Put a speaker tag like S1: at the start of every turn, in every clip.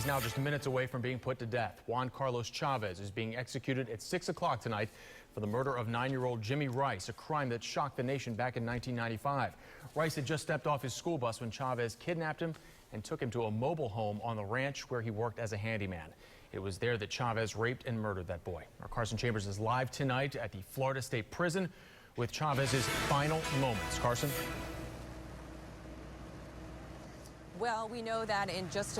S1: is now just minutes away from being put to death. Juan Carlos Chavez is being executed at 6 o'clock tonight for the murder of 9-year-old Jimmy Rice, a crime that shocked the nation back in 1995. Rice had just stepped off his school bus when Chavez kidnapped him and took him to a mobile home on the ranch where he worked as a handyman. It was there that Chavez raped and murdered that boy. Our Carson Chambers is live tonight at the Florida State Prison with Chavez's final moments. Carson?
S2: Well, we know that in just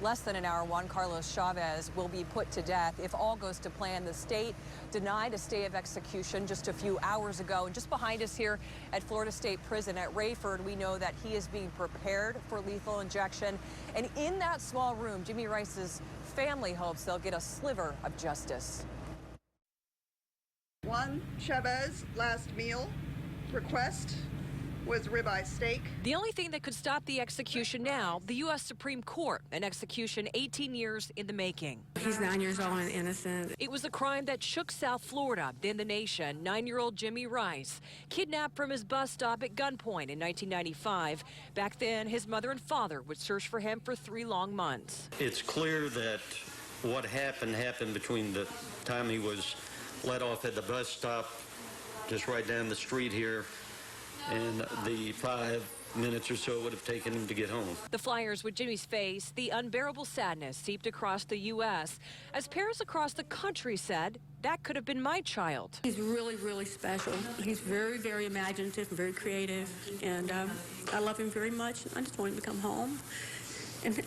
S2: less than an hour, Juan Carlos Chavez will be put to death. If all goes to plan, the state denied a stay of execution just a few hours ago. And just behind us here at Florida State Prison at Rayford, we know that he is being prepared for lethal injection. And in that small room, Jimmy Rice's family hopes they'll get a sliver of justice.
S3: Juan Chavez last meal request was ribeye steak.
S2: The only thing that could stop the execution now, the U.S. Supreme Court, an execution 18 years in the making.
S4: He's 9 years old and innocent.
S2: It was a crime that shook South Florida, then the nation. 9-year-old Jimmy Rice, kidnapped from his bus stop at gunpoint in 1995. Back then, his mother and father would search for him for 3 long months.
S5: It's clear that what happened between the time he was let off at the bus stop just right down the street here and the 5 minutes or so it would have taken him to get home.
S2: The flyers with Jimmy's face, the unbearable sadness seeped across the U.S. as parents across the country said, that could have been my child.
S4: He's really, really special. He's very, very imaginative, very creative, and I love him very much. I just want him to come home, and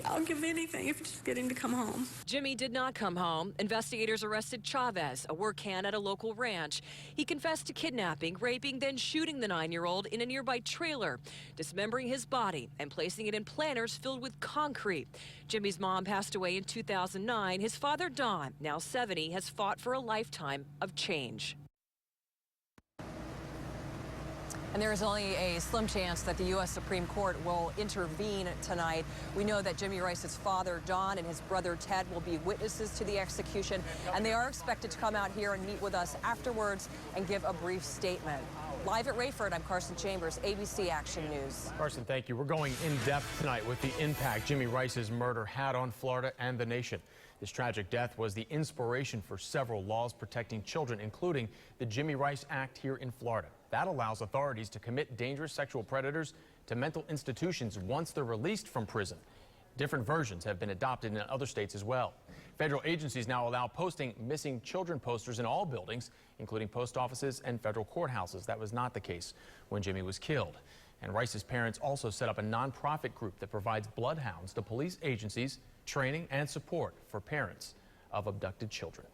S4: I'll give anything if it's just get him to come home.
S2: Jimmy did not come home. Investigators arrested Chavez, a workhand at a local ranch. He confessed to kidnapping, raping, then shooting the 9-year-old in a nearby trailer, dismembering his body and placing it in planters filled with concrete. Jimmy's mom passed away in 2009. His father, Don, now 70, has fought for a lifetime of change. And there is only a slim chance that the U.S. Supreme Court will intervene tonight. We know that Jimmy Rice's father, Don, and his brother, Ted, will be witnesses to the execution, and they are expected to come out here and meet with us afterwards and give a brief statement. Live at Rayford, I'm Carson Chambers, ABC Action News.
S1: Carson, thank you. We're going in depth tonight with the impact Jimmy Rice's murder had on Florida and the nation. This tragic death was the inspiration for several laws protecting children, including the Jimmy Rice Act here in Florida. That allows authorities to commit dangerous sexual predators to mental institutions once they're released from prison. Different versions have been adopted in other states as well. Federal agencies now allow posting missing children posters in all buildings, including post offices and federal courthouses. That was not the case when Jimmy was killed. And Rice's parents also set up a nonprofit group that provides bloodhounds to police agencies, training and support for parents of abducted children.